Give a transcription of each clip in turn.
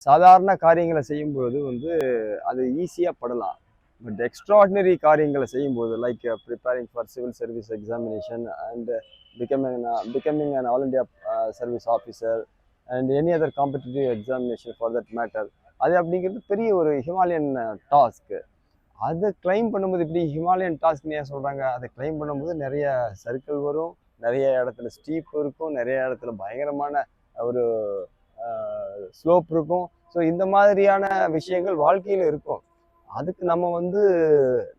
சாதாரண காரியங்களை செய்யும்போது வந்து அது ஈஸியாக படலாம். பட் எக்ஸ்ட்ராடினரி காரியங்களை செய்யும்போது like preparing for civil service examination and becoming an all India service officer and any other competitive examination for that matter, அது அப்படிங்கிறது பெரிய ஒரு ஹிமாலயன் டாஸ்க்கு. அதை கிளைம் பண்ணும்போது இப்படி ஹிமாலயன் டாஸ்க்னு ஏன் சொல்கிறாங்க, அதை கிளைம் பண்ணும்போது நிறைய சர்க்கிள் வரும், நிறைய இடத்துல ஸ்டீப் இருக்கும், நிறைய இடத்துல பயங்கரமான ஒரு ஸ்லோப் இருக்கும். ஸோ இந்த மாதிரியான விஷயங்கள் வாழ்க்கையில் இருக்கும். அதுக்கு நம்ம வந்து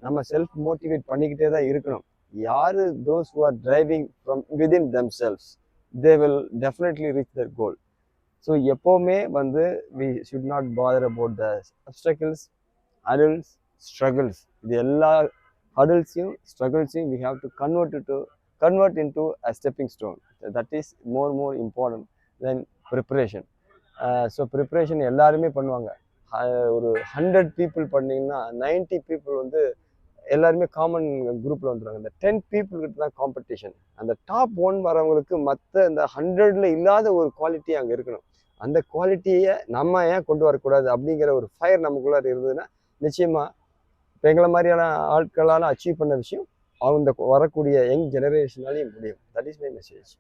நம்ம செல்ஃப் மோட்டிவேட் பண்ணிக்கிட்டே தான் இருக்கணும். யாரு those who are driving from within themselves, they will definitely reach their goal. So எப்போவுமே வந்து we should not bother about the obstacles, hurdles, struggles. இது எல்லா ஹர்டில்ஸையும் ஸ்ட்ரகிள்ஸையும் we have to convert into a stepping stone. That is more important than preparation. So preparation எல்லாருமே பண்ணுவாங்க. ஒரு 100 people பண்ணிங்கன்னா 90 பீப்புள் வந்து எல்லாருமே காமன் குரூப்பில் வந்துடுவாங்க. இந்த 10 பீப்புள்கிட்ட தான் காம்படிஷன். அந்த டாப் 1 வரவங்களுக்கு மற்ற இந்த 100ல் இல்லாத ஒரு குவாலிட்டி அங்கே இருக்கணும். அந்த குவாலிட்டியை நம்ம ஏன் கொண்டு வரக்கூடாது அப்படிங்கிற ஒரு ஃபயர் நமக்குள்ளார இருந்ததுன்னா நிச்சயமாக இப்போ எங்களை மாதிரியான ஆட்களால் அச்சீவ் பண்ண விஷயம் அவங்க வரக்கூடிய யங் ஜெனரேஷனாலேயும் முடியும். That is my message.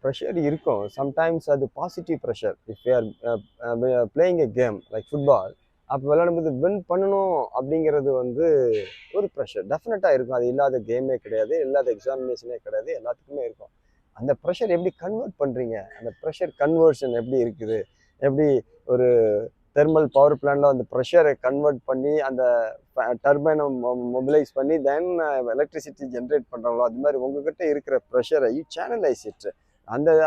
Pressure இருக்கும். சம்டைம்ஸ் அது positive pressure. If you are playing a game like football, அப்போ விளையாடும்போது வின் பண்ணணும் அப்படிங்கிறது வந்து ஒரு ப்ரெஷர் டெஃபினட்டாக இருக்கும். அது இல்லாத கேமே கிடையாது, இல்லாத எக்ஸாமினேஷனே கிடையாது, எல்லாத்துக்குமே இருக்கும். அந்த ப்ரெஷர் எப்படி கன்வெர்ட் பண்ணுறீங்க, அந்த ப்ரெஷர் கன்வர்ஷன் எப்படி இருக்குது, எப்படி ஒரு தெர்மல் பவர் பிளான்ல அந்த ப்ரெஷரை கன்வெர்ட் பண்ணி அந்த டர்பைனை மொபிலைஸ் பண்ணி தென் எலக்ட்ரிசிட்டி ஜென்ரேட் பண்ணுறாங்களோ, அது மாதிரி உங்ககிட்ட இருக்கிற ப்ரெஷரை யூ சேனலைஸ் இட்.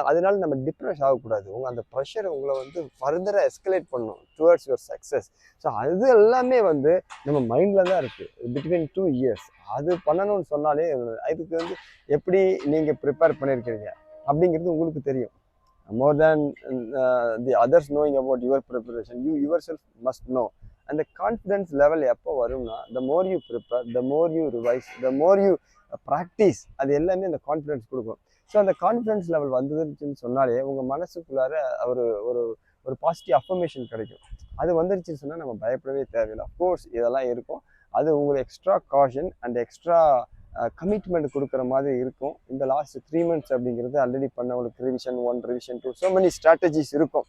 அதனால நம்ம டிப்ரெஸ் ஆகக்கூடாது. அந்த ப்ரெஷரை உங்களை வந்து ஃபர்தராக எஸ்கலேட் பண்ணணும் டுவர்ட்ஸ் யுவர் சக்ஸஸ். ஸோ அது எல்லாமே வந்து நம்ம மைண்டில் தான் இருக்குது பிட்வீன் 2 இயர்ஸ். அது பண்ணணும்னு சொன்னாலே இதுக்கு வந்து எப்படி நீங்கள் ப்ரிப்பேர் பண்ணியிருக்கிறீங்க அப்படிங்கிறது உங்களுக்கு தெரியும். More than the others knowing about your preparation, you yourself must know. And the confidence level எப்போ வரும்னா, the more you prepare, the more you revise, the more you practice, அது எல்லாமே அந்த கான்ஃபிடன்ஸ் கொடுக்கும். ஸோ அந்த கான்ஃபிடன்ஸ் லெவல் வந்துருச்சுன்னு சொன்னாலே உங்கள் மனசுக்குள்ளார ஒரு ஒரு ஒரு பாசிட்டிவ் அஃபர்மேஷன் கிடைக்கும். அது வந்துருச்சுன்னு சொன்னால் நம்ம பயப்படவே தேவையில்லை. அஃப்கோர்ஸ் இதெல்லாம் இருக்கும். அது உங்களுக்கு extra caution and extra commitment கொடுக்குற மாதிரி இருக்கும். இந்த லாஸ்ட் 3 months அப்படிங்கிறது ஆல்ரெடி பண்ணவங்களுக்கு revision 1, revision 2, so many strategies இருக்கும்.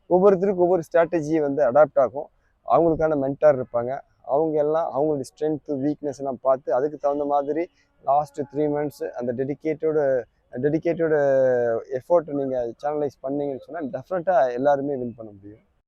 ஒவ்வொருத்தருக்கும் ஒவ்வொரு ஸ்ட்ராட்டஜி வந்து அடாப்ட் ஆகும். அவங்களுக்கான மென்டார் இருப்பாங்க. அவங்க எல்லாம் அவங்களுடைய ஸ்ட்ரென்த்து வீக்னஸ் எல்லாம் பார்த்து அதுக்கு தகுந்த மாதிரி லாஸ்ட் 3 months அந்த டெடிக்கேட்டோட எஃபோர்ட் நீங்கள் சேனலைஸ் பண்ணீங்கன்னு சொன்னால் டெஃபினட்டாக எல்லாருமே வின் பண்ண முடியும்.